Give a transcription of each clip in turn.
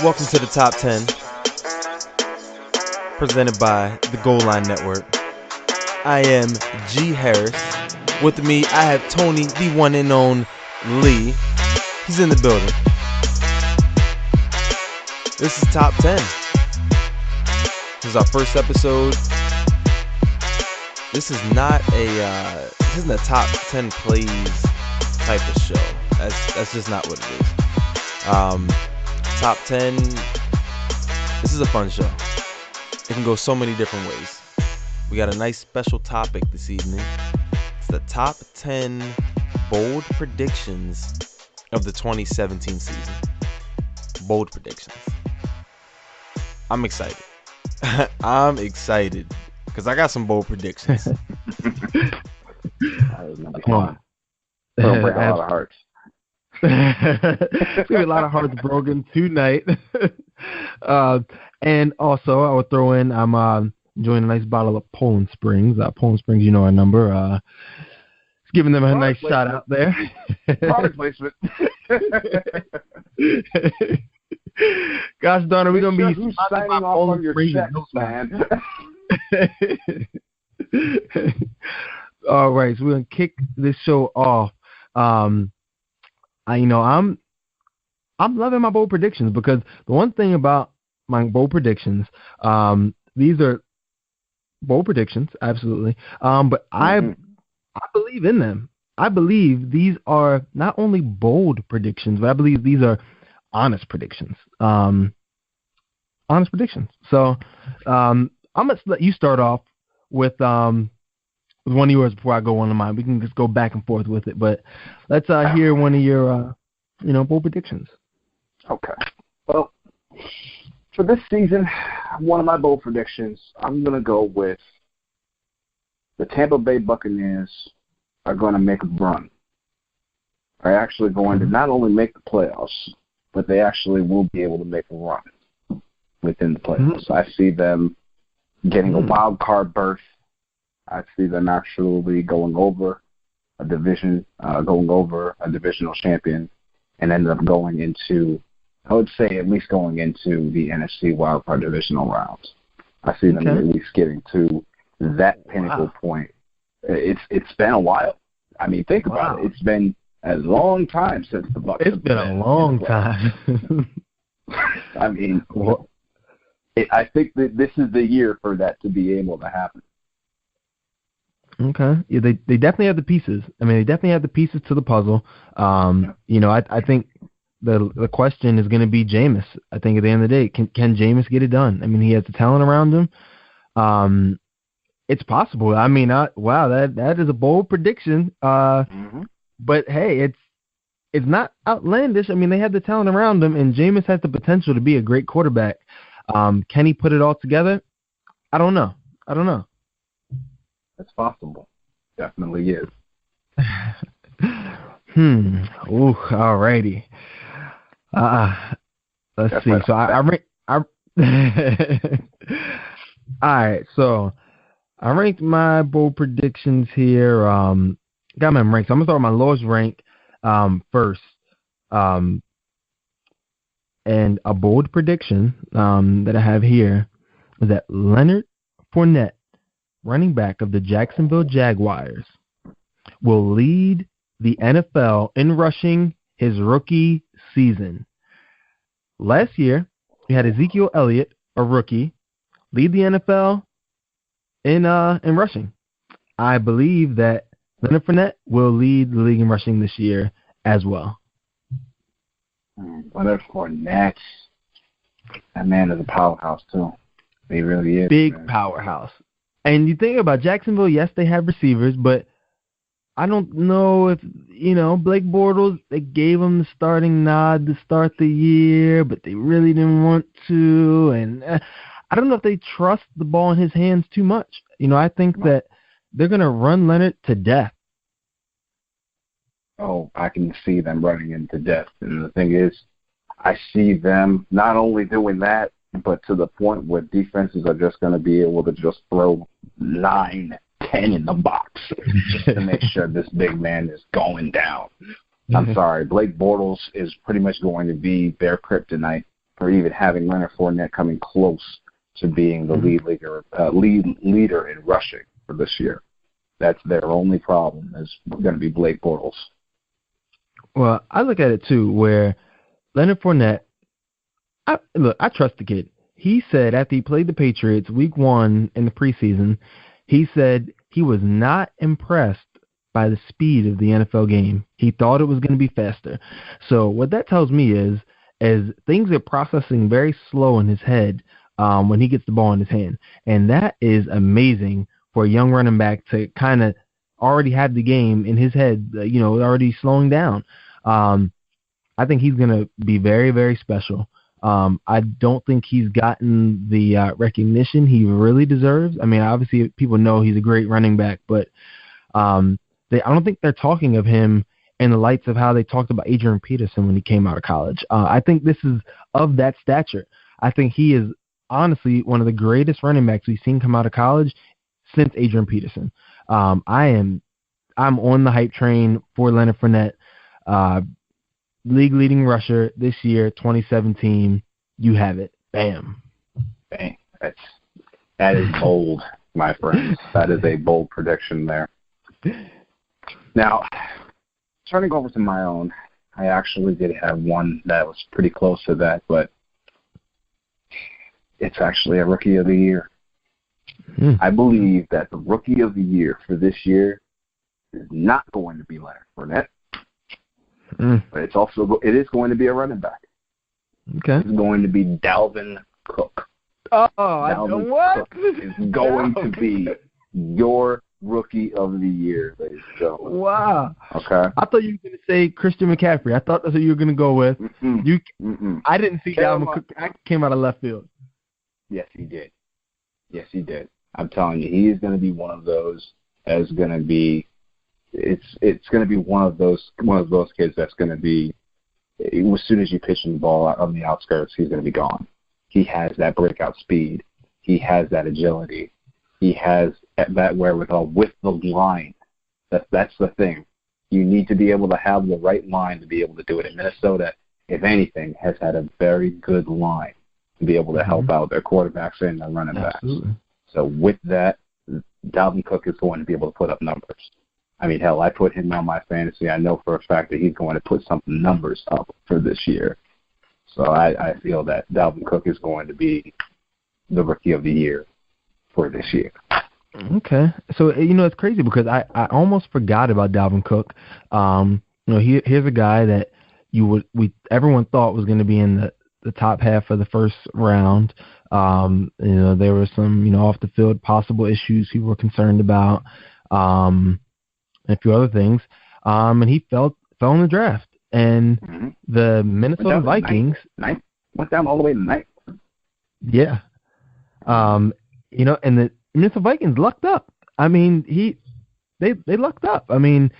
Welcome to the Top 10, presented by the Goal Line Network. I am G. Harris. With me, I have Tony, the one and only Lee. He's in the building. This is Top 10. This is our first episode. This is not a top 10 plays type of show. That's just not what it is. Top 10. This is a fun show. It can go so many different ways. We got a nice special topic this evening. It's the top 10 bold predictions of the 2017 season. Bold predictions. I'm excited. I'm excited because I got some bold predictions. That is gonna be fun. It'll break a lot of hearts. There's gonna be a lot of hearts broken tonight. And also, I would throw in, I'm enjoying a nice bottle of Poland Springs. Poland Springs, you know our number. Giving them a nice shot out there. Product placement. Gosh darn it, we're going to be who's signing off on your checks, man. All right, so we're going to kick this show off. I'm loving my bold predictions because the one thing about my bold predictions, these are bold predictions, absolutely. But I believe in them. I believe these are not only bold predictions, but I believe these are honest predictions. Honest predictions. So I'm going to let you start off with one of yours before I go on to mine. We can just go back and forth with it. But let's hear one of your bold predictions. Okay. Well, for this season, one of my bold predictions, I'm going to go with the Tampa Bay Buccaneers are going to make a run. Are actually going to not only make the playoffs, but they actually will be able to make a run within the playoffs. I see them getting a wild card berth. I see them actually going over a divisional champion, and end up going into, I would say, at least going into the NFC wildcard divisional rounds. I see them at least getting to that pinnacle point. It's been a while. I mean, think about it. It's been a long time since the Bucs. It's been a long time. I mean, I think that this is the year for that to be able to happen. Okay. Yeah, they definitely have the pieces. I mean, they definitely have the pieces to the puzzle. I think the question is going to be Jameis. I think at the end of the day, can Jameis get it done? I mean, he has the talent around him. It's possible. I mean, that is a bold prediction. But hey, it's not outlandish. I mean, they have the talent around him, and Jameis has the potential to be a great quarterback. Can he put it all together? I don't know. It's possible. Definitely is. Ooh, alrighty. Let's see. So I all right. So I ranked my bold predictions here. Got my ranks. I'm gonna start with my lowest rank first. And a bold prediction that I have here is that Leonard Fournette, running back of the Jacksonville Jaguars, will lead the NFL in rushing his rookie season. Last year, we had Ezekiel Elliott, a rookie, lead the NFL in rushing. I believe that Leonard Fournette will lead the league in rushing this year as well. Leonard Fournette, that man is a powerhouse too. He really is. Big powerhouse. And you think about Jacksonville, yes, they have receivers, but I don't know if, Blake Bortles, they gave him the starting nod to start the year, but they really didn't want to. And I don't know if they trust the ball in his hands too much. I think that they're going to run Leonard to death. Oh, I can see them running him to death. And the thing is, I see them not only doing that, but to the point where defenses are just going to be able to just throw 9, 10 in the box just to make sure this big man is going down. I'm sorry. Blake Bortles is pretty much going to be their kryptonite for even having Leonard Fournette coming close to being the lead leader in rushing for this year. That's their only problem is going to be Blake Bortles. Well, I look at it too, where Leonard Fournette. I trust the kid. He said after he played the Patriots week 1 in the preseason, he said he was not impressed by the speed of the NFL game. He thought it was going to be faster. So what that tells me is things are processing very slow in his head when he gets the ball in his hand. And that is amazing for a young running back to kind of already have the game in his head, already slowing down. I think he's going to be very, very special. I don't think he's gotten the recognition he really deserves. I mean, obviously people know he's a great running back, but I don't think they're talking of him in the lights of how they talked about Adrian Peterson when he came out of college. I think this is of that stature. I think he is honestly one of the greatest running backs we've seen come out of college since Adrian Peterson. I'm on the hype train for Leonard Fournette. League leading rusher this year, 2017. You have it. Bam. Bang. That is bold, my friends. That is a bold prediction there. Now, turning over to my own, I actually did have one that was pretty close to that, but it's actually a Rookie of the Year. I believe that the Rookie of the Year for this year is not going to be Leonard Fournette, but it is going to be a running back. Okay. It's going to be Dalvin Cook. Dalvin what? Cook is going to be your Rookie of the Year, ladies and gentlemen. Wow. Okay. I thought you were going to say Christian McCaffrey. I thought that's what you were going to go with. I didn't see Dalvin Cook. I came out of left field. Yes, he did. I'm telling you, he is going to be one of those that's going to be. It's going to be one of those kids that's going to be. As soon as you pitch him the ball on the outskirts, he's going to be gone. He has that breakout speed. He has that agility. He has that wherewithal with the line. That's the thing. You need to be able to have the right line to be able to do it. And Minnesota, if anything, has had a very good line to be able to help out their quarterbacks and their running backs. So with that, Dalvin Cook is going to be able to put up numbers. I mean, hell, I put him on my fantasy. I know for a fact that he's going to put some numbers up for this year. So I feel that Dalvin Cook is going to be the Rookie of the Year for this year. Okay. So, it's crazy because I almost forgot about Dalvin Cook. Here's a guy that everyone thought was going to be in the top half of the first round. There were some, off the field possible issues people were concerned about, and a few other things. And he fell in the draft. And the Minnesota Vikings went down all the way to ninth. Yeah. And the Minnesota Vikings lucked up. I mean, they lucked up. I mean,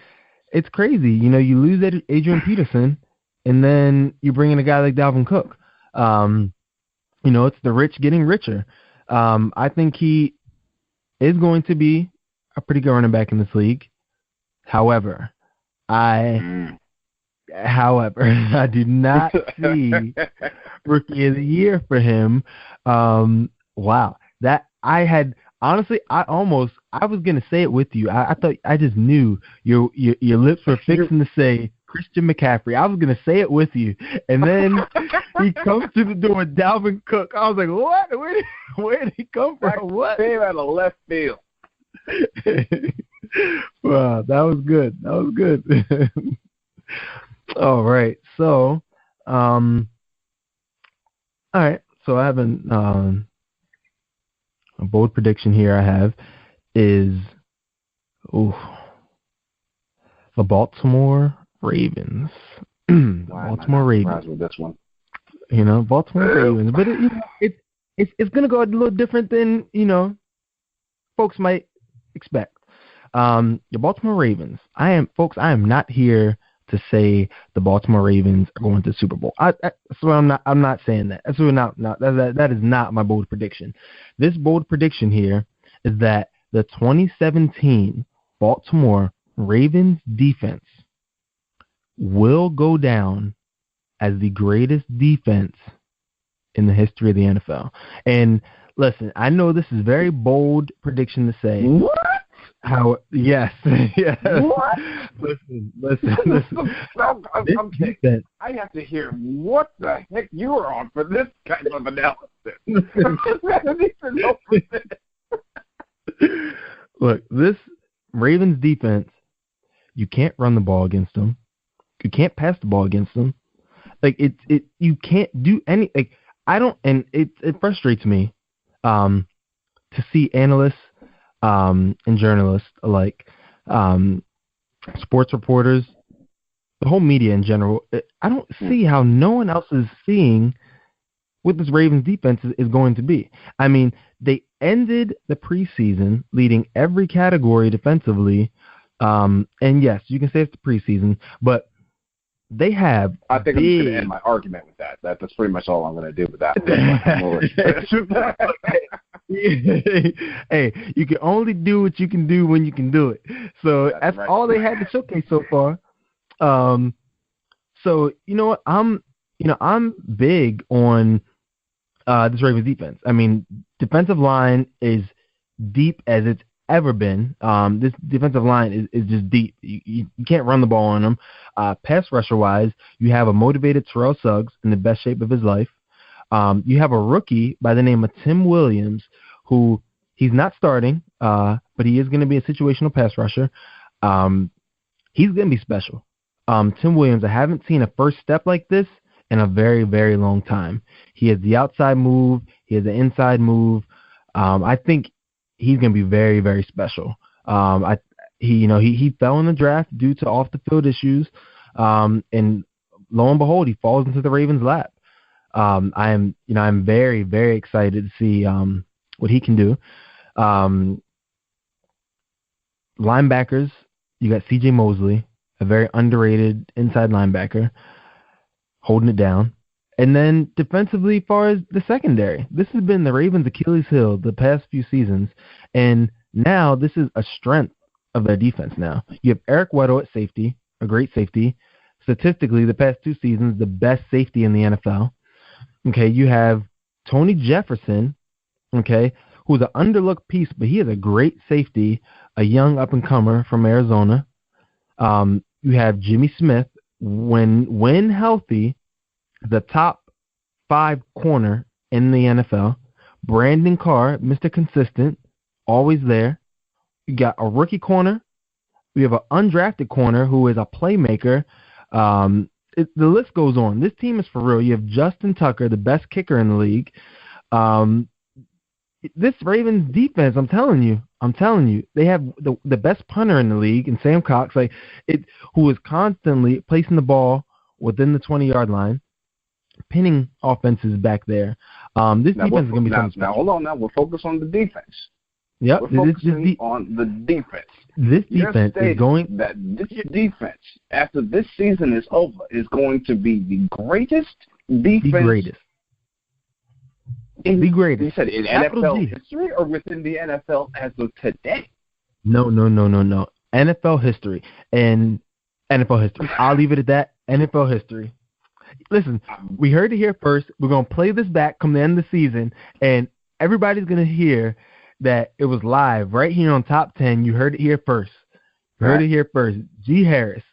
it's crazy. You lose Adrian Peterson, and then you bring in a guy like Dalvin Cook. It's the rich getting richer. I think he is going to be a pretty good running back in this league. However, I do not see Rookie of the Year for him. Wow. That I had honestly, I was gonna say it with you. I thought I just knew your lips were fixing to say Christian McCaffrey. I was gonna say it with you, and then he comes to the door with Dalvin Cook. I was like, what? Where did he come from? What? Came out of left field. Wow, that was good. All right, so, all right, so I have a bold prediction here. I have is the Baltimore Ravens. Baltimore Ravens. With this one. Baltimore Ravens, but it's gonna go a little different than folks might expect. The Baltimore Ravens. I am not here to say the Baltimore Ravens are going to the Super Bowl. So I'm not saying that. That's not that is not my bold prediction. This bold prediction here is that the 2017 Baltimore Ravens defense will go down as the greatest defense in the history of the NFL. And listen, I know this is a very bold prediction to say. What? Yes. What? Listen. I'm kidding. I have to hear what the heck you were on for this kind of analysis. I need to know for this. Look, this Ravens defense, you can't run the ball against them. You can't pass the ball against them. Like you can't do any. Like I don't, and it frustrates me, to see analysts, and journalists alike, sports reporters, the whole media in general. I don't see how no one else is seeing what this Ravens defense is going to be. I mean, they ended the preseason leading every category defensively. And yes, you can say it's the preseason, but they have. I think I'm just going to end my argument with that. That's pretty much all I'm going to do with that. Hey, you can only do what you can do when you can do it. So that's right. All they had to showcase so far. So you know what? I'm big on this Ravens defense. I mean, defensive line is deep as it's ever been. This defensive line is just deep. You can't run the ball on them. Pass rusher wise, you have a motivated Terrell Suggs in the best shape of his life. You have a rookie by the name of Tim Williams, who he's not starting, but he is going to be a situational pass rusher. He's going to be special. Tim Williams, I haven't seen a first step like this in a very, very long time. He has the outside move. He has the inside move. I think he's going to be very, very special. He fell in the draft due to off the field issues, and lo and behold, he falls into the Ravens' lap. I'm very, very excited to see what he can do. Linebackers, you got C.J. Mosley, a very underrated inside linebacker, holding it down. And then defensively, as far as the secondary, this has been the Ravens' Achilles heel the past few seasons, and now this is a strength of their defense now. You have Eric Weddle at safety, a great safety. Statistically, the past 2 seasons, the best safety in the NFL. Okay, you have Tony Jefferson, okay, who's an underlooked piece, but he is a great safety, a young up-and-comer from Arizona. You have Jimmy Smith, when healthy, the top 5 corner in the NFL. Brandon Carr, Mr. Consistent, always there. You got a rookie corner. We have an undrafted corner who is a playmaker. The list goes on. This team is for real. You have Justin Tucker, the best kicker in the league. This Ravens defense, I'm telling you, they have the best punter in the league, and Sam Cox, who is constantly placing the ball within the 20-yard line, pinning offenses back there. This defense is going to be something special. Now, hold on. Now, we'll focus on the defense. Yep. We're focusing on the defense. This defense is going... that this defense, after this season is over, is going to be the greatest defense... The greatest. You said in NFL history or within the NFL as of today? No. NFL history. And NFL history. I'll leave it at that. NFL history. Listen, we heard it here first. We're going to play this back come the end of the season, and everybody's going to hear that it was live right here on Top 10. You heard it here first. It here first. G. Harris.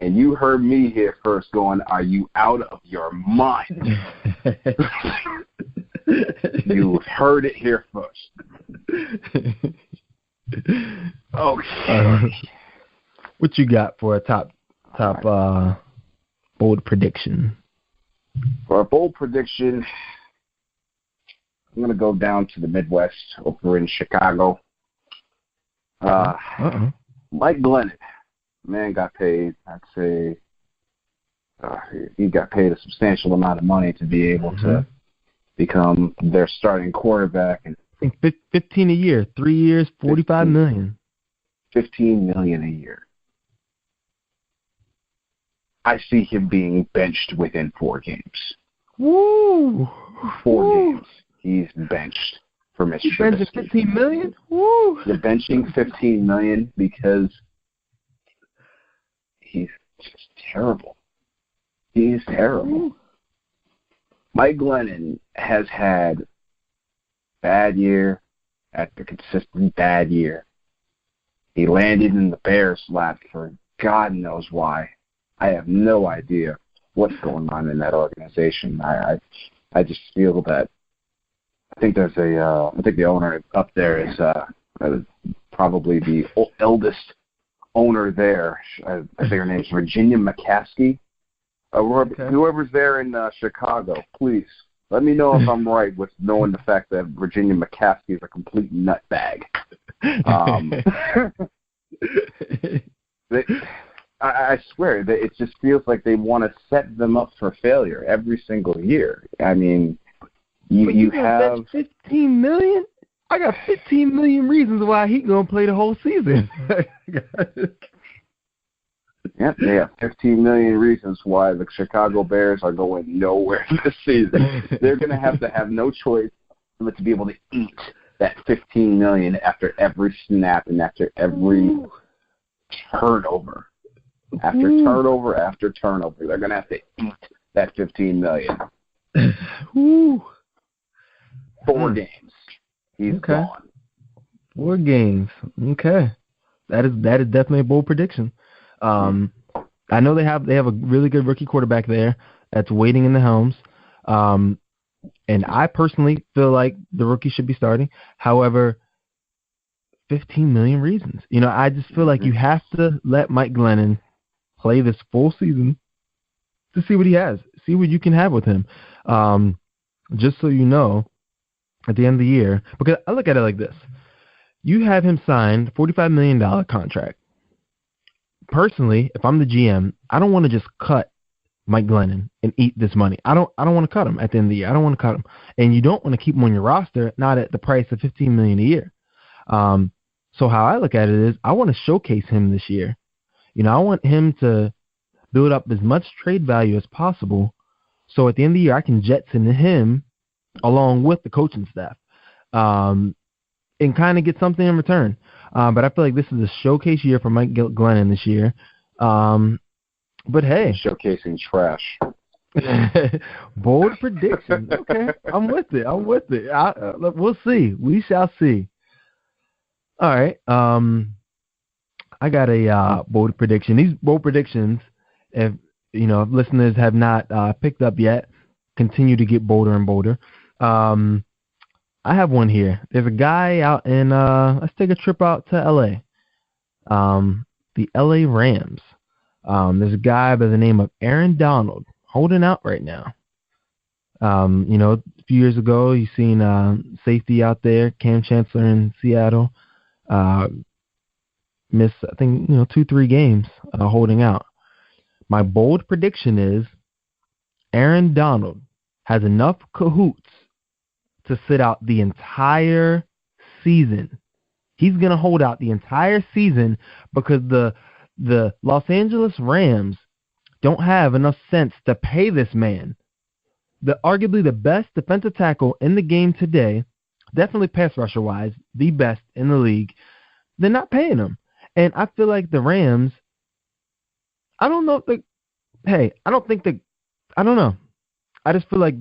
And you heard me here first going, are you out of your mind? You heard it here first. Okay. What you got for a top bold prediction? For a bold prediction, I'm going to go down to the Midwest over in Chicago. Mike Glennon, man, got paid, I'd say, he got paid a substantial amount of money to be able to become their starting quarterback. And I think 15 a year, 3 years, $45 million. $15 million a year. I see him being benched within 4 games. Woo! 4 games. He's benched for Mr. Benching $15 million? Woo! You're benching $15 million because he's just terrible. He is terrible. Mike Glennon has had bad year after consistent bad year. He landed in the Bears' lap for God knows why. I have no idea what's going on in that organization. I just feel that I think the owner up there is probably the eldest owner there. I think her name is Virginia McCaskey. Whoever's there in Chicago, please let me know if I'm right with knowing the fact that Virginia McCaskey is a complete nutbag. I swear that it just feels like they want to set them up for failure every single year. I mean, you have $15 million. I got 15 million reasons why he gonna play the whole season. Yep, they have 15 million reasons why the Chicago Bears are going nowhere this season. They're going to have no choice but to be able to eat that 15 million after every snap and after every turnover. After turnover after turnover, they're going to have to eat that 15 million. 4 games. He's gone. 4 games. Okay. That is definitely a bold prediction. I know they have a really good rookie quarterback there that's waiting in the helms. And I personally feel like the rookie should be starting. However, 15 million reasons. You know, I just feel like you have to let Mike Glennon play this full season to see what he has, see what you can have with him. Just so you know, at the end of the year, because I look at it like this. You have him signed $45 million contract. Personally, if I'm the GM, I don't want to just cut Mike Glennon and eat this money. I don't want to cut him at the end of the year. I don't want to cut him. And you don't want to keep him on your roster, not at the price of $15 million a year. So how I look at it is I want to showcase him this year. You know, I want him to build up as much trade value as possible. So at the end of the year, I can jettison him along with the coaching staff and kind of get something in return. But I feel like this is a showcase year for Mike Glennon this year. But hey, showcasing trash. Bold prediction. Okay, I'm with it. We'll see. We shall see. All right. I got a bold prediction. These bold predictions, if listeners have not picked up yet, continue to get bolder and bolder. I have one here. There's a guy out in, let's take a trip out to L.A., the L.A. Rams. There's a guy by the name of Aaron Donald holding out right now. A few years ago, you've seen safety out there, Cam Chancellor in Seattle, miss, I think, 2-3 games holding out. My bold prediction is Aaron Donald has enough cahoots to sit out the entire season. He's going to hold out the entire season because the Los Angeles Rams don't have enough sense to pay this man. Arguably the best defensive tackle in the game today, definitely pass rusher-wise, the best in the league. They're not paying him. And I feel like the Rams, I don't know. I just feel like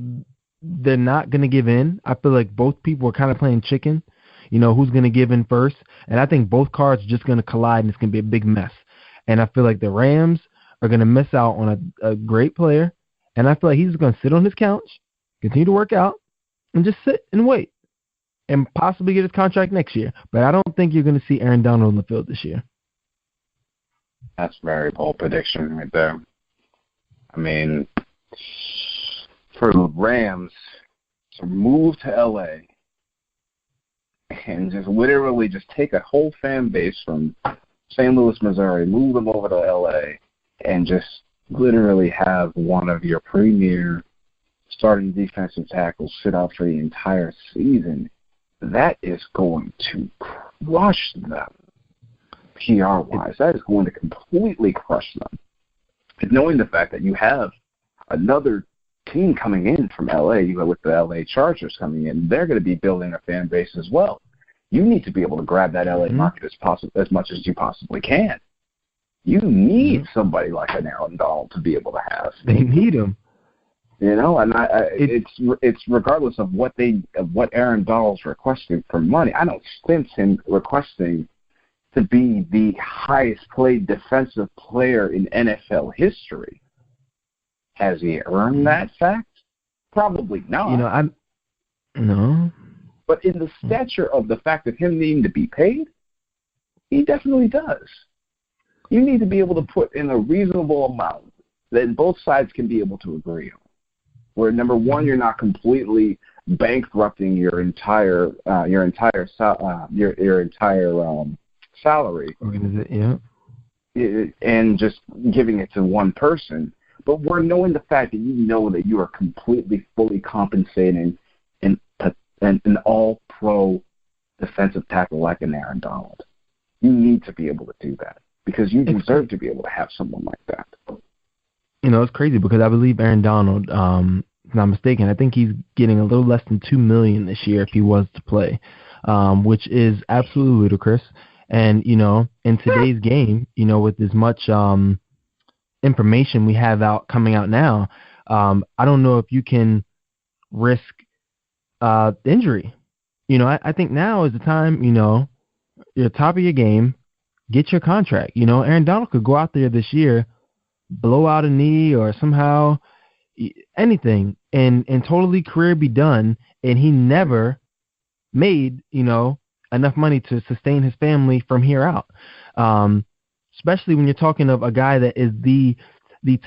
they're not going to give in. I feel like both people are kind of playing chicken. Who's going to give in first? And I think both cards are just going to collide, and it's going to be a big mess. And I feel like the Rams are going to miss out on a great player. And I feel like he's going to sit on his couch, continue to work out, and just sit and wait and possibly get his contract next year. But I don't think you're going to see Aaron Donald on the field this year. That's a very bold prediction right there. I mean, for the Rams to move to L.A. and just literally just take a whole fan base from St. Louis, Missouri, move them over to L.A. and just literally have one of your premier starting defensive tackles sit out for the entire season, that is going to crush them PR-wise. That is going to completely crush them. And knowing the fact that you have another team coming in from L.A., with the L.A. Chargers coming in, they're going to be building a fan base as well. You need to be able to grab that L.A. market as much as you possibly can. You need somebody like an Aaron Donald to be able to have. They need him. You know, and it's regardless of what Aaron Donald's requesting for money. I don't sense him requesting to be the highest paid defensive player in NFL history. Has he earned that fact? Probably not. You know, no. But in the stature of the fact of him needing to be paid, he definitely does. You need to be able to put in a reasonable amount that both sides can be able to agree on. Where number one, you're not completely bankrupting your entire salary, and just giving it to one person. But we're knowing the fact that you know that you are completely, fully compensating an all-pro defensive tackle like an Aaron Donald. You need to be able to do that because you deserve to be able to have someone like that. You know, it's crazy because I believe Aaron Donald, if I'm not mistaken, I think he's getting a little less than $2 million this year if he was to play, which is absolutely ludicrous. And, you know, in today's game, you know, with as much information we have coming out now, I don't know if you can risk injury. You know, I think now is the time, you know, you're top of your game, get your contract. You know, Aaron Donald could go out there this year, blow out a knee or somehow anything and totally career be done, and he never made, you know, enough money to sustain his family from here out. Especially when you're talking of a guy that is the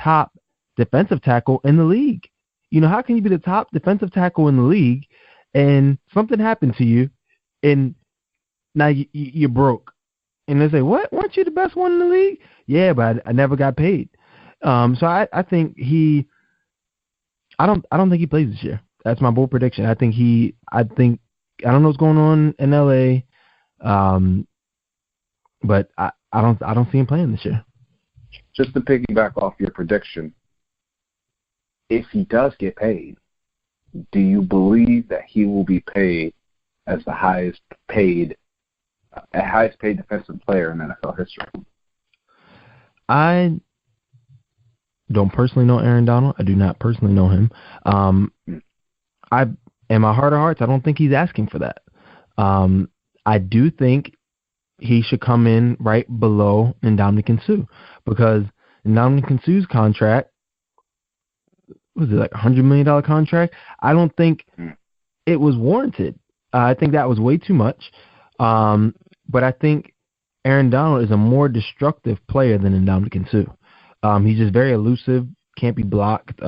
top defensive tackle in the league. You know, how can you be the top defensive tackle in the league and something happened to you and now you're broke? And they say, what? Weren't you the best one in the league? Yeah, but I never got paid. So I think I don't think he plays this year. That's my bold prediction. I don't know what's going on in LA. But I don't see him playing this year. Just to piggyback off your prediction, if he does get paid, do you believe that he will be paid as the highest paid defensive player in NFL history? I don't personally know Aaron Donald. I do not personally know him. In my heart of hearts, I don't think he's asking for that. I do think he should come in right below Ndamukong Suh because Ndamukong Suh's contract, was it like a $100 million contract? I don't think it was warranted. I think that was way too much. But I think Aaron Donald is a more destructive player than Ndamukong Suh. He's just very elusive, can't be blocked.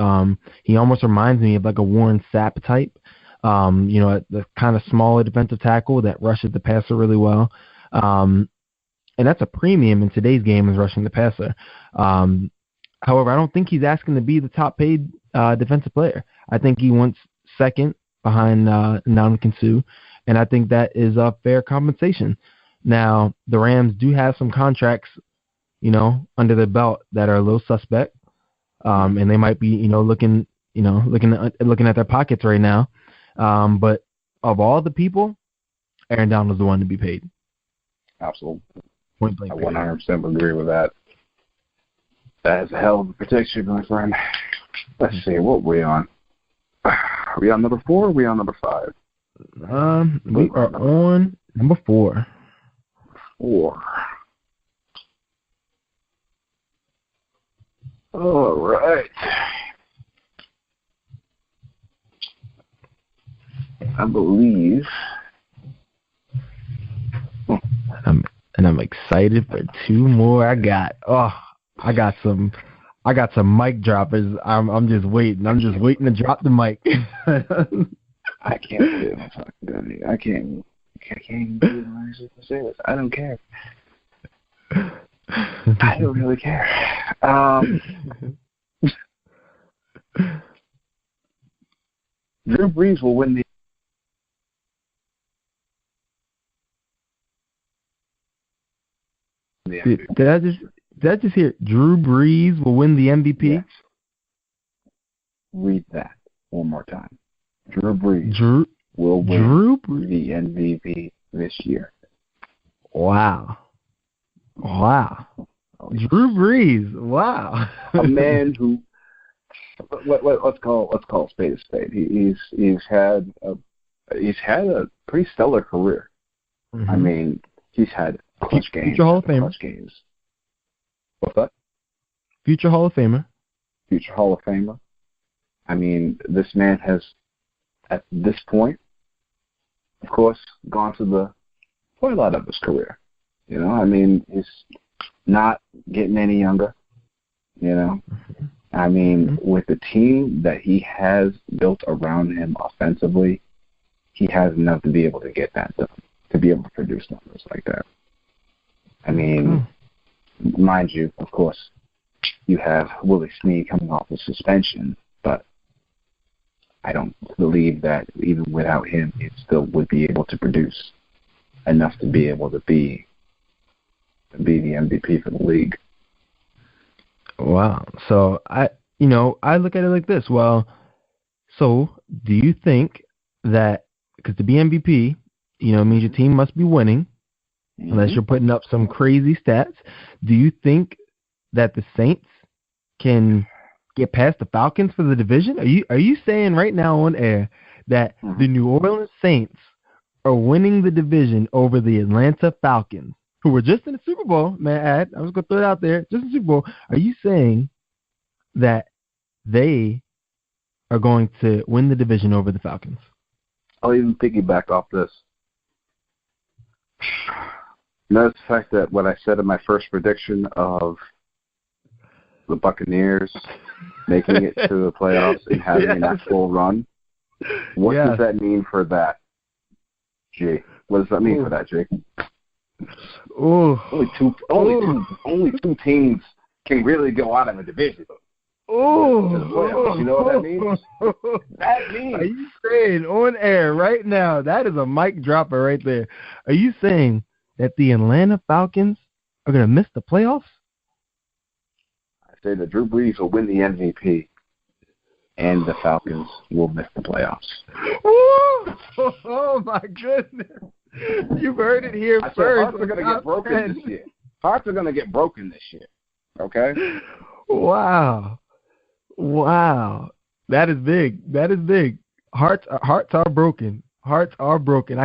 He almost reminds me of like a Warren Sapp type. You know, the kind of smaller defensive tackle that rushes the passer really well. And that's a premium in today's game is rushing the passer. However, I don't think he's asking to be the top paid defensive player. I think he wants second behind Ndamukong Suh, and I think that is a fair compensation. Now, the Rams do have some contracts, you know, under their belt that are a little suspect, and they might be, you know, looking at their pockets right now. But of all the people, Aaron Donald is the one to be paid. Absolutely. I 100% agree with that. That is a hell of a prediction, my friend. Let's see, what are we on? Are we on number 4 or are we on number 5? We are on number 4. 4. All right. I believe. And I'm excited for 2 more. I got some mic droppers. I'm just waiting. I'm just waiting to drop the mic. I can't believe I'm fucking good. I can't even believe I'm actually gonna say this. I don't care. I don't really care. Drew Brees will win the MVP. Did I just hear Drew Brees will win the MVP? Yes. Read that one more time. Drew Brees will win the MVP this year. Wow. Drew Brees. Wow. A man who let's call a spade a spade. He's had a pretty stellar career. Mm-hmm. I mean, he's had clutch games. Future Hall of Famer. Clutch games. What's that? Future Hall of Famer. Future Hall of Famer. I mean, this man has, at this point, of course, gone to the twilight of his career. You know, I mean, he's not getting any younger. You know, I mean, with the team that he has built around him offensively, he has enough to be able to get that done, to be able to produce numbers like that. I mean, mind you, of course, you have Willie Snead coming off of suspension, but I don't believe that even without him, he still would be able to produce enough to be able to be the MVP for the league. Wow. So I look at it like this. Well, so do you think that because to be MVP, means your team must be winning, unless you're putting up some crazy stats? Do you think that the Saints can get past the Falcons for the division? Are you saying right now on air that the New Orleans Saints are winning the division over the Atlanta Falcons, who were just in the Super Bowl? Man, I was going to throw it out there, just in the Super Bowl. Are you saying that they are going to win the division over the Falcons? I'll even piggyback off this. Notice the fact that what I said in my first prediction of the Buccaneers making it to the playoffs and having an actual run, what does that mean for that, G? What does that mean for that, G? Only two teams can really go out of a division. Oh, you know what that means? That means. Are you saying on air right now? That is a mic dropper right there. Are you saying that the Atlanta Falcons are going to miss the playoffs? I say that Drew Brees will win the MVP, and the Falcons will miss the playoffs. Oh my goodness! You've heard it here first. Hearts are going to get broken this year. Hearts are going to get broken this year. Okay. Wow. That is big. Hearts are broken. I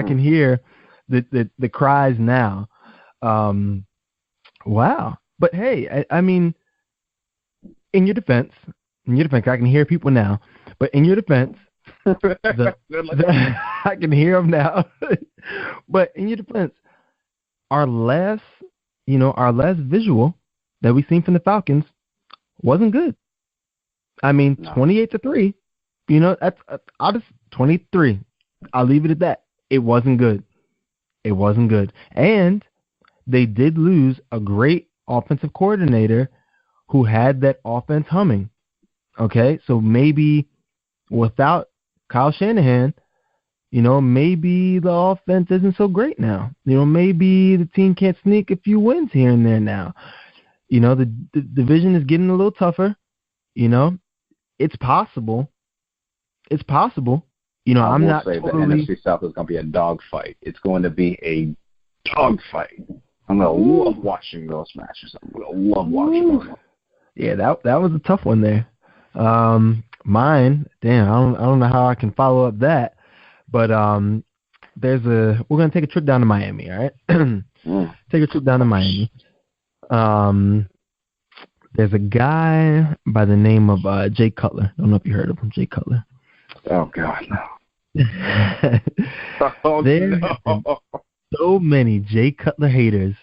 can hear the cries now. Wow. But hey, I mean, in your defense, I can hear people now. But in your defense, I can hear them now. But in your defense, our last visual that we seen from the Falcons wasn't good. I mean, 28-3. That's I'll just 23. I'll leave it at that. It wasn't good. And they did lose a great offensive coordinator who had that offense humming. Okay, so maybe without Kyle Shanahan, maybe the offense isn't so great now. Maybe the team can't sneak a few wins here and there now. The division is getting a little tougher. It's possible. I'm not say totally. The NFC South is going to be a dogfight. It's going to be a dogfight. I'm going to love watching those matches. I'm going to love watching them. Yeah, that was a tough one there. Mine, damn, I don't know how I can follow up that, but we're going to take a trip down to Miami, all right? Take a trip down to Miami. There's a guy by the name of Jay Cutler. I don't know if you heard of him, Jay Cutler. Oh, God, no. There are so many Jay Cutler haters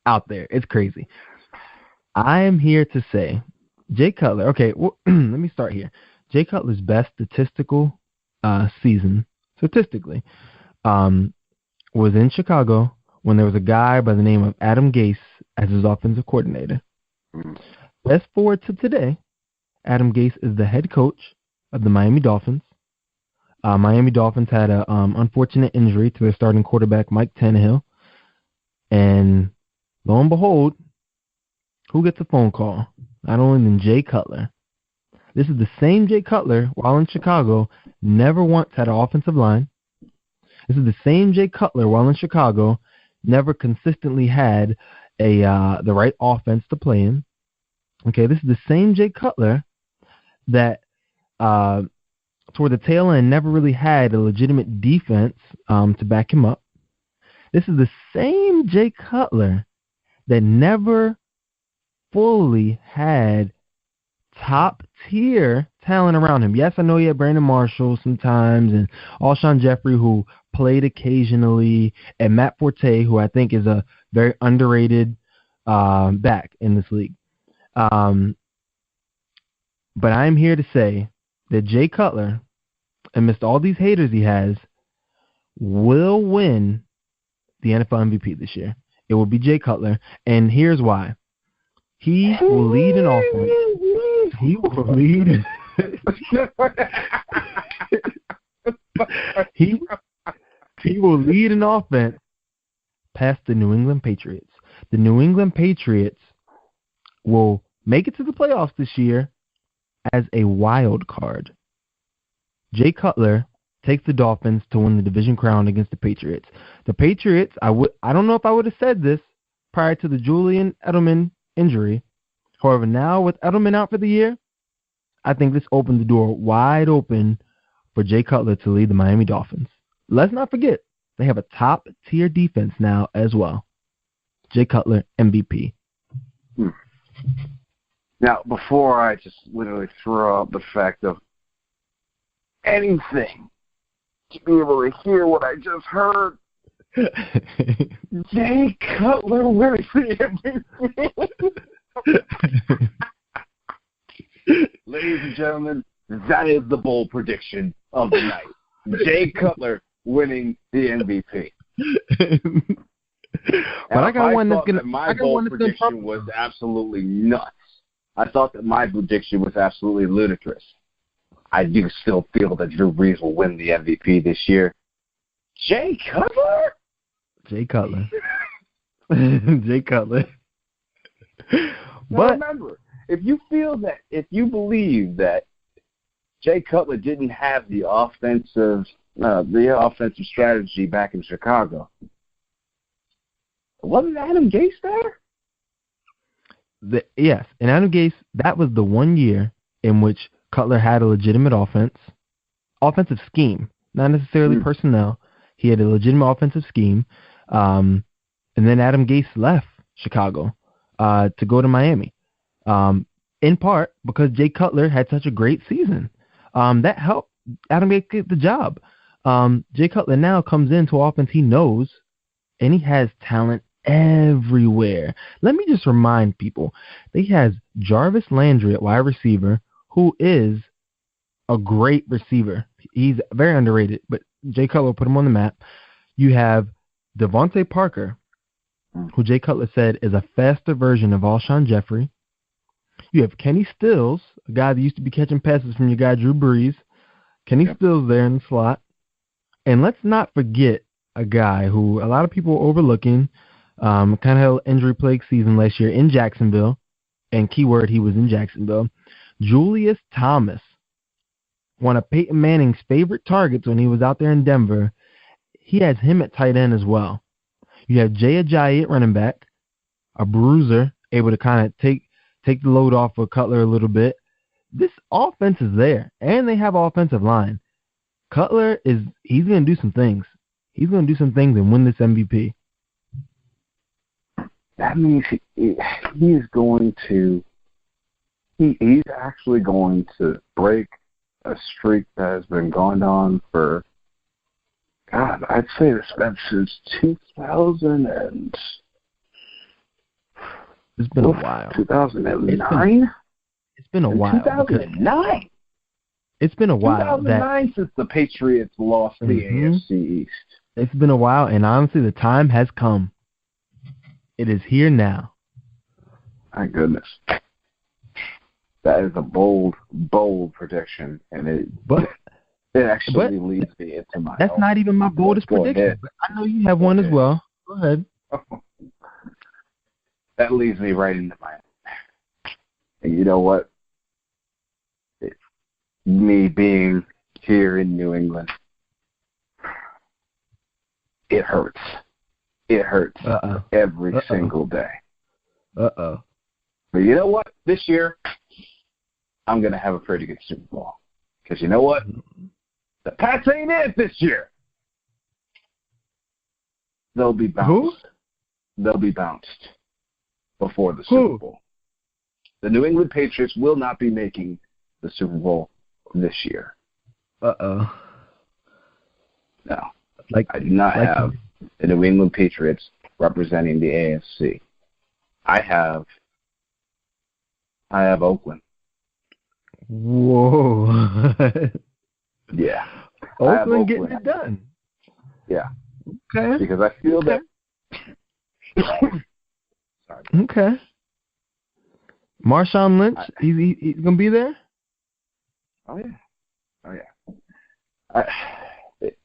out there. It's crazy. I am here to say Jay Cutler. Okay, well, let me start here. Jay Cutler's best statistical season, statistically, was in Chicago when there was a guy by the name of Adam Gase as his offensive coordinator. Fast forward to today, Adam Gase is the head coach of the Miami Dolphins. Miami Dolphins had an unfortunate injury to their starting quarterback, Mike Tannehill. And lo and behold, who gets a phone call? Not only than Jay Cutler. This is the same Jay Cutler, while in Chicago, never once had an offensive line. This is the same Jay Cutler, while in Chicago, never consistently had the right offense to play in. Okay, this is the same Jay Cutler that toward the tail end never really had a legitimate defense to back him up. This is the same Jay Cutler that never fully had top-tier talent around him. Yes, I know he had Brandon Marshall sometimes and Alshon Jeffrey, who played occasionally, and Matt Forte, who I think is a very underrated back in this league. But I'm here to say that Jay Cutler, amidst all these haters he has, will win the NFL MVP this year. It will be Jay Cutler, and here's why. He will lead an offense. He will lead. he will lead an offense past the New England Patriots. The New England Patriots will make it to the playoffs this year as a wild card. Jay Cutler takes the Dolphins to win the division crown against the Patriots. The Patriots, I don't know if I would have said this prior to the Julian Edelman injury. However, now with Edelman out for the year, I think this opened the door wide open for Jay Cutler to lead the Miami Dolphins. Let's not forget, they have a top-tier defense now as well. Jay Cutler, MVP. Now, before I just literally throw out the fact of anything to be able to hear what I just heard, Jay Cutler winning the MVP. Ladies and gentlemen, that is the bold prediction of the night. Jay Cutler winning the MVP. But I got one that's gonna. My bold prediction was absolutely nuts. I thought that my prediction was absolutely ludicrous. I do still feel that Drew Brees will win the MVP this year. Jay Cutler? Jay Cutler. Jay Cutler. But remember, if you believe that Jay Cutler didn't have the offensive strategy back in Chicago, wasn't Adam Gase there? Yes, and Adam Gase, that was the 1 year in which Cutler had a legitimate offensive scheme, not necessarily personnel. He had a legitimate offensive scheme, and then Adam Gase left Chicago to go to Miami, in part because Jay Cutler had such a great season. That helped Adam Gase get the job. Jay Cutler now comes into offense he knows, and he has talent everywhere. Let me just remind people, he has Jarvis Landry at wide receiver, who is a great receiver. He's very underrated, but Jay Cutler put him on the map. You have Devontae Parker, who Jay Cutler said is a faster version of Alshon Jeffrey. You have Kenny Stills, a guy that used to be catching passes from your guy Drew Brees. Kenny Stills there in the slot. And let's not forget a guy who a lot of people are overlooking, kind of had an injury-plagued season last year in Jacksonville, and keyword, he was in Jacksonville. Julius Thomas, one of Peyton Manning's favorite targets when he was out there in Denver. He has him at tight end as well. You have Jay Ajayi at running back, a bruiser, able to kind of take the load off of Cutler a little bit. This offense is there, and they have offensive line. Cutler he's going to do some things. He's going to do some things and win this MVP. That means he's actually going to break a streak that has been going on for, God, I'd say it's been since 2000 and... It's been a while. 2009? It's been a while. 2009? It's been a while. 2009 since the Patriots lost the AFC East. It's been a while, and honestly, the time has come. It is here now. My goodness. That is a bold prediction, and it actually leads me into my... That's not even my boldest prediction, but I know you have one as well. Go ahead. That leads me right into my... And you know what? Me being here in New England, it hurts. It hurts every single day. But you know what? This year, I'm going to have a pretty good Super Bowl. Because you know what? The Pats ain't it this year. They'll be bounced. Who? They'll be bounced before the Super Bowl. The New England Patriots will not be making the Super Bowl this year. Uh-oh. No. I do not have the New England Patriots representing the AFC. I have Oakland. Whoa. Yeah. Oakland getting it done. Yeah. Okay. Because I feel that. Sorry. Okay. Marshawn Lynch, he's going to be there? Oh, yeah.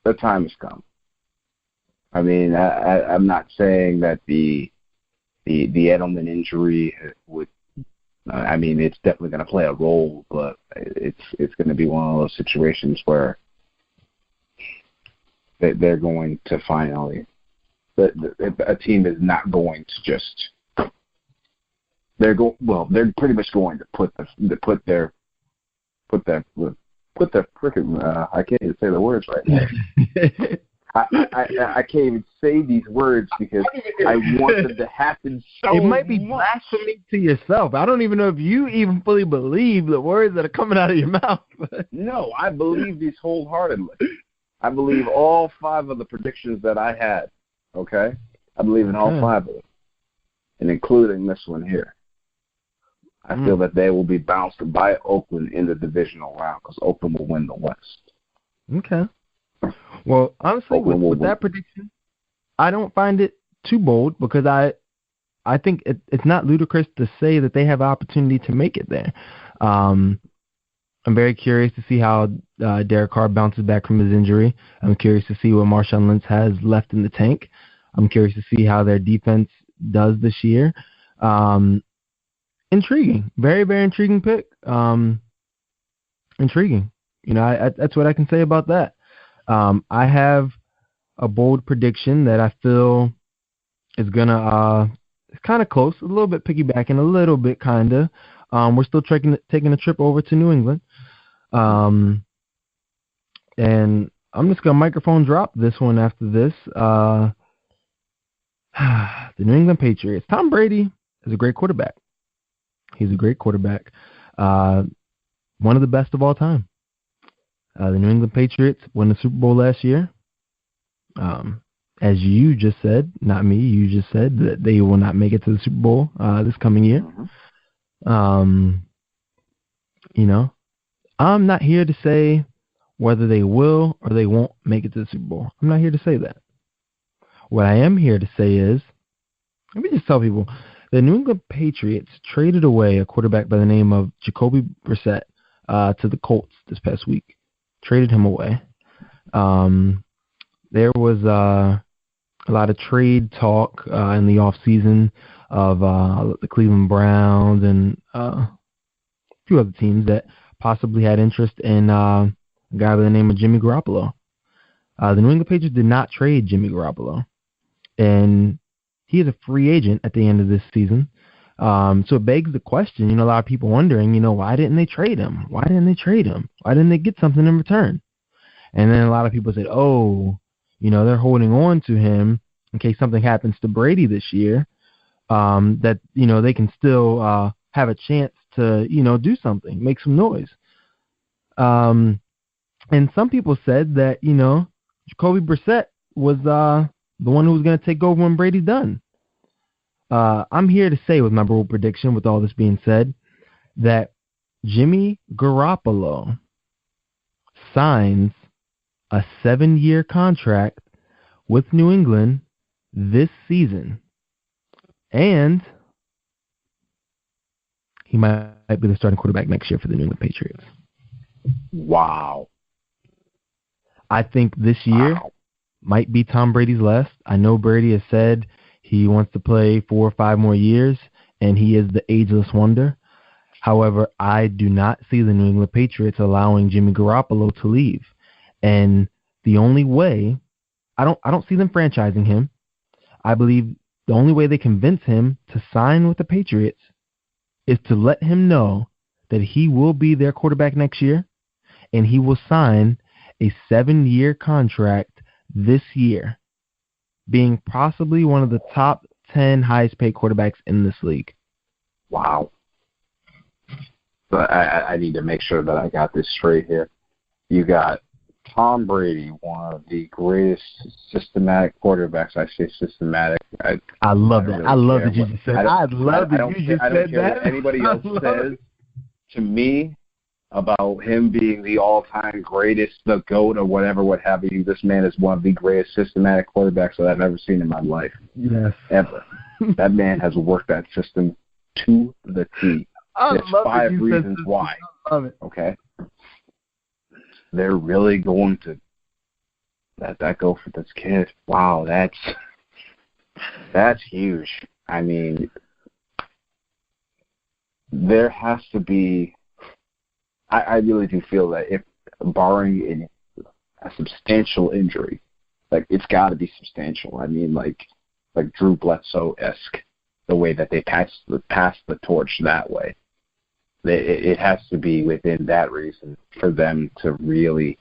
The time has come. I mean, I'm not saying that the Edelman injury would. I mean, it's definitely going to play a role, but it's going to be one of those situations where they're going to finally. A team is not going to just. They're pretty much going to put their freaking. I can't even say the words right now. I can't even say these words because I want them to happen so It might be much. blasphemy to yourself. I don't even know if you even fully believe the words that are coming out of your mouth. No, I believe these wholeheartedly. I believe all 5 of the predictions that I had. Okay? I believe in all 5 of them, and including this one here. I feel that they will be bounced by Oakland in the divisional round because Oakland will win the West. Okay. Well, honestly, with that prediction, I don't find it too bold because I think it's not ludicrous to say that they have an opportunity to make it there. I'm very curious to see how Derek Carr bounces back from his injury. I'm curious to see what Marshawn Lynch has left in the tank. I'm curious to see how their defense does this year. Intriguing. Very, very intriguing pick. Intriguing. You know, that's what I can say about that. I have a bold prediction that I feel is going to it's kind of close, a little bit piggybacking, a little bit kind of. We're still taking a trip over to New England. And I'm just going to microphone drop this one after this. The New England Patriots. Tom Brady is a great quarterback. He's a great quarterback. One of the best of all time. The New England Patriots won the Super Bowl last year. As you just said, not me, you just said that they will not make it to the Super Bowl this coming year. You know, I'm not here to say whether they will or they won't make it to the Super Bowl. I'm not here to say that. What I am here to say is, let me just tell people, the New England Patriots traded away a quarterback by the name of Jacoby Brissett to the Colts this past week. Traded him away. There was a lot of trade talk in the offseason of the Cleveland Browns and a few other teams that possibly had interest in a guy by the name of Jimmy Garoppolo. The New England Patriots did not trade Jimmy Garoppolo, and he is a free agent at the end of this season. So it begs the question, you know, a lot of people wondering, you know, why didn't they trade him? Why didn't they trade him? Why didn't they get something in return? And then a lot of people said, oh, you know, they're holding on to him in case something happens to Brady this year, that, you know, they can still have a chance to, you know, do something, make some noise. And some people said that, you know, Jacoby Brissett was the one who was going to take over when Brady's done. I'm here to say with my bold prediction, with all this being said, that Jimmy Garoppolo signs a 7-year contract with New England this season. And he might be the starting quarterback next year for the New England Patriots. Wow. I think this year might be Tom Brady's last. I know Brady has said he wants to play 4 or 5 more years, and he is the ageless wonder. However, I do not see the New England Patriots allowing Jimmy Garoppolo to leave. And the only way, I don't see them franchising him. I believe the only way they convince him to sign with the Patriots is to let him know that he will be their quarterback next year, and he will sign a 7-year contract this year, being possibly one of the top 10 highest paid quarterbacks in this league. Wow. But I need to make sure that I got this straight here. You got Tom Brady, one of the greatest systematic quarterbacks. I say systematic. I love that. Really I love that you just said that. I love that you just said that. I don't care what anybody else says to me about him being the all-time greatest, the GOAT, or whatever, what have you. This man is one of the greatest systematic quarterbacks that I've ever seen in my life. Yes. Ever. That man has worked that system to the T. There's 5 reasons why. I love it. Okay? They're really going to let that go for this kid. Wow, that's huge. I mean, there has to be. I really do feel that if, barring a substantial injury, like it's got to be substantial. I mean, like Drew Bledsoe-esque, the way that they pass the torch that way. It has to be within that reason for them to really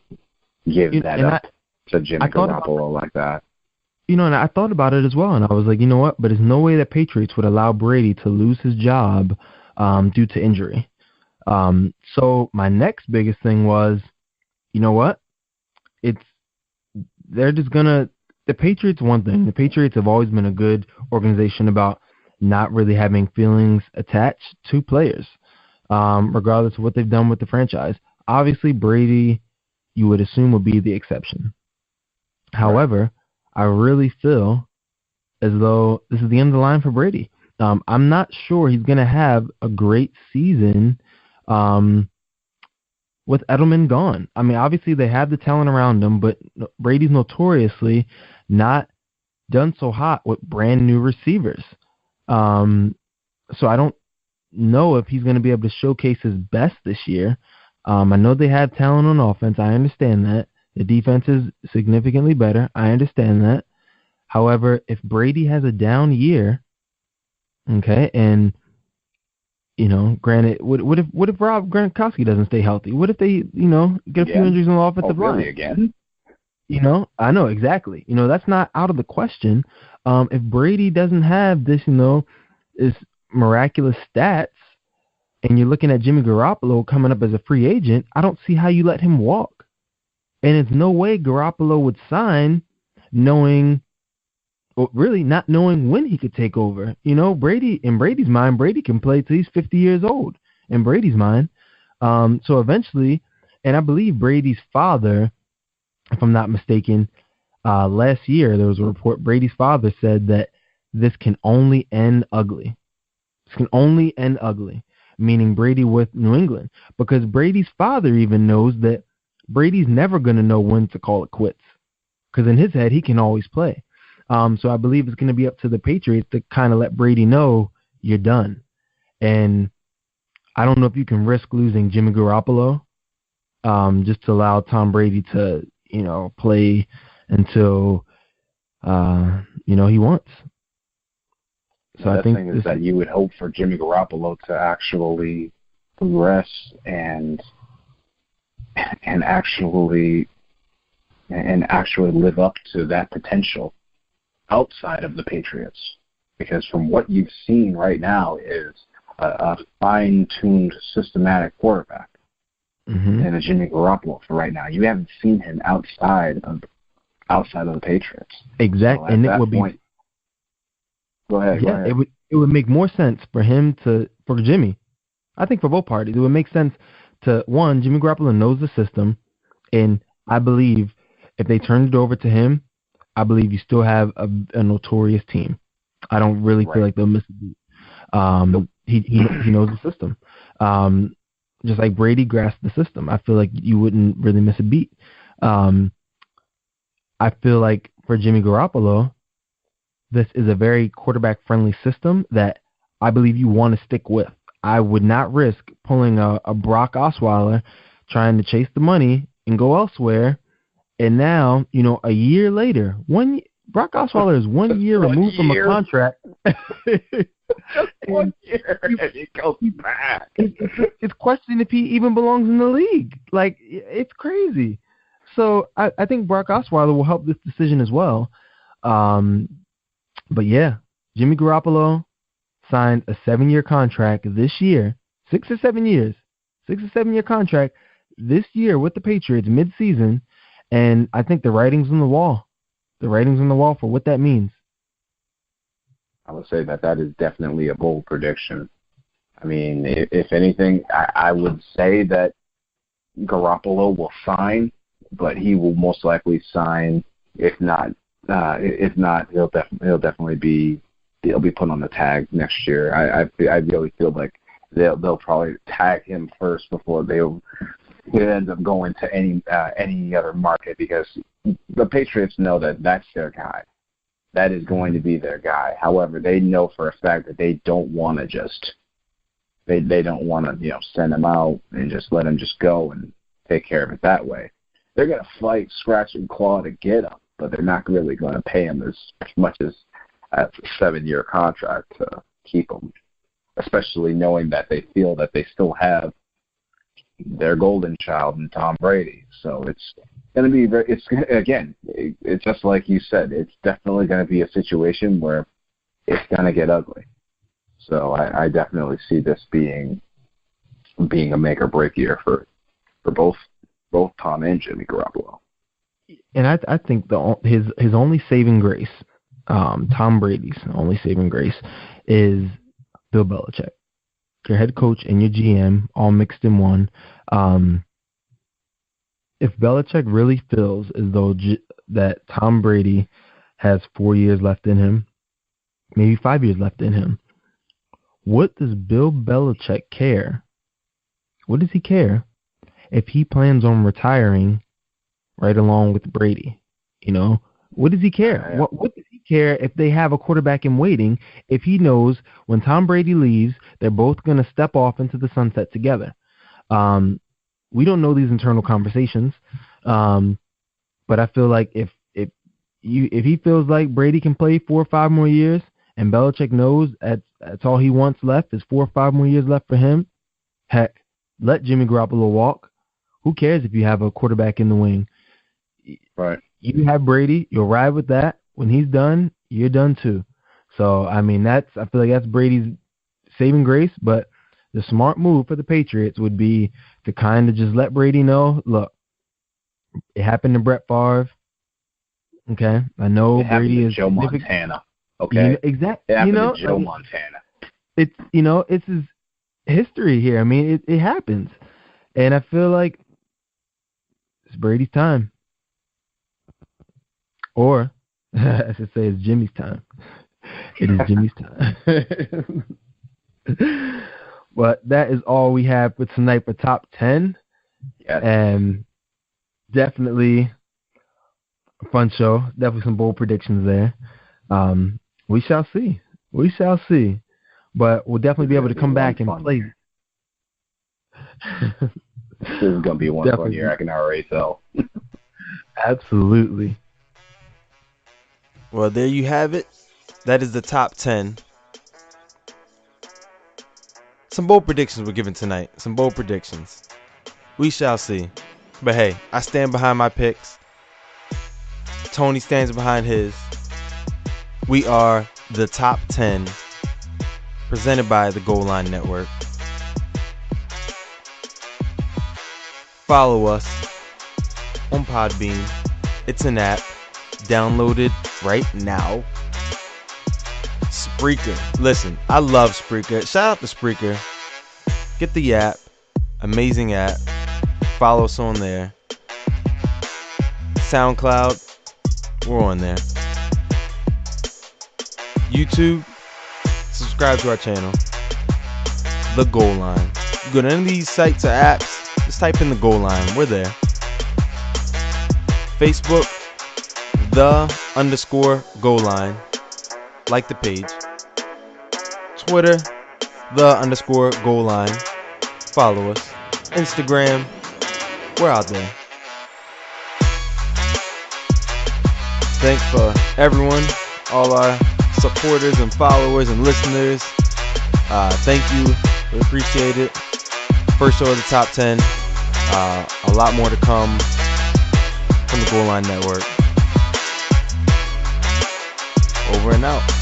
give that up to Jimmy Garoppolo like that. And I thought about it as well, and I was like, you know what? But there's no way that Patriots would allow Brady to lose his job due to injury. So my next biggest thing was, you know what? They're just gonna. The Patriots, one thing. The Patriots have always been a good organization about not really having feelings attached to players. Regardless of what they've done with the franchise. Obviously, Brady, you would assume, would be the exception. However, I really feel as though this is the end of the line for Brady. I'm not sure he's going to have a great season with Edelman gone. I mean, obviously, they have the talent around him, but Brady's notoriously not done so hot with brand new receivers. So I don't know if he's going to be able to showcase his best this year. I know they have talent on offense. I understand that. The defense is significantly better. I understand that. However, if Brady has a down year, okay, and granted, what if Rob Gronkowski doesn't stay healthy? What if they, get a few injuries on the offensive line? Really again? I know exactly. That's not out of the question. If Brady doesn't have this, this miraculous stats, and you're looking at Jimmy Garoppolo coming up as a free agent, I don't see how you let him walk. And it's no way Garoppolo would sign really not knowing when he could take over. Brady, in Brady's mind, Brady can play till he's 50 years old, in Brady's mind. So eventually, and I believe Brady's father, if I'm not mistaken, last year there was a report, Brady's father said that this can only end ugly. This can only end ugly, meaning Brady with New England, because Brady's father even knows that Brady's never going to know when to call it quits, because in his head he can always play. So I believe it's going to be up to the Patriots to kind of let Brady know you're done. And I don't know if you can risk losing Jimmy Garoppolo just to allow Tom Brady to, play until, he wants. So I think the thing is that you would hope for Jimmy Garoppolo to actually progress and actually live up to that potential outside of the Patriots, because from what you've seen right now is a fine-tuned, systematic quarterback, and a Jimmy Garoppolo for right now. You haven't seen him outside of the Patriots. Exactly, So and it would be. Go ahead. It would make more sense for Jimmy. I think for both parties, it would make sense to, one, Jimmy Garoppolo knows the system, and I believe if they turned it over to him, I believe you still have a notorious team. I don't really feel like they'll miss a beat. He knows the system. Just like Brady grasped the system, I feel like you wouldn't really miss a beat. I feel like for Jimmy Garoppolo, this is a very quarterback-friendly system that I believe you want to stick with. I would not risk pulling a Brock Osweiler, trying to chase the money and go elsewhere. And now, a year later, Brock Osweiler is 1 year removed from a contract. Just 1 year, and he goes back. It's questioning if he even belongs in the league. Like, it's crazy. So I think Brock Osweiler will help this decision as well. But yeah, Jimmy Garoppolo signed a 7-year contract this year, 6 or 7 years, 6 or 7 year contract this year with the Patriots mid-season, and I think the writing's on the wall. The writing's on the wall for what that means. I would say that is definitely a bold prediction. I mean, if anything, I would say that Garoppolo will sign, but he will most likely sign. If not, he'll definitely be put on the tag next year. I really feel like they'll probably tag him first before he ends up going to any other market, because the Patriots know that that's their guy. That is going to be their guy. However, they know for a fact that they don't want to send him out and just let him just go and take care of it that way. They're going to fight, scratch, and claw to get him, but they're not really going to pay him as much as a 7-year contract to keep him, especially knowing that they feel that they still have their golden child in Tom Brady. So it's going to be it's just like you said, it's definitely going to be a situation where it's going to get ugly. So I definitely see this being a make or break year for both Tom and Jimmy Garoppolo. And I think his only saving grace, Tom Brady's only saving grace, is Bill Belichick. Your head coach and your GM all mixed in one. If Belichick really feels as though that Tom Brady has 4 years left in him, maybe 5 years left in him, what does Bill Belichick care? What does he care if he plans on retiring right along with Brady? You know, what does he care? What does he care if they have a quarterback in waiting, if he knows when Tom Brady leaves, they're both going to step off into the sunset together? We don't know these internal conversations, but I feel like if he feels like Brady can play 4 or 5 more years, and Belichick knows that's all he wants left is 4 or 5 more years left for him, heck, let Jimmy Garoppolo walk. Who cares if you have a quarterback in the wing? Right. You have Brady, you'll ride with that. When he's done, you're done too. So, I mean, I feel like that's Brady's saving grace, but the smart move for the Patriots would be to kind of just let Brady know, look, it happened to Brett Favre. Okay, I know Brady is Joe Montana. Okay, exactly. It happened to Joe Montana. It's his history here. I mean, it happens, and I feel like it's Brady's time, or I should say, it's Jimmy's time. It is Jimmy's time. But that is all we have for tonight for Top 10. Yes. And definitely a fun show. Definitely some bold predictions there. We shall see. We shall see. But we'll definitely be able to come back and play. This is going to be one fun year, I can already tell. Absolutely. Well, there you have it. That is the Top 10. Some bold predictions were given tonight. Some bold predictions. We shall see. But hey, I stand behind my picks. Tony stands behind his. We are the Top 10, presented by the Goal Line Network. Follow us on Podbean. It's an app. Download it right now. Spreaker. Listen, I love Spreaker. Shout out to Spreaker. Get the app. Amazing app. Follow us on there. SoundCloud. We're on there. YouTube. Subscribe to our channel. The Goal Line. You go to any of these sites or apps, just type in the Goal Line. We're there. Facebook. The_Goal Line. Like the page. Twitter, the_Goal Line. Follow us. Instagram, we're out there. thank for everyone, all our supporters and followers and listeners. Thank you. We appreciate it. First show of the top 10. A lot more to come from the Goal Line Network. Over and out.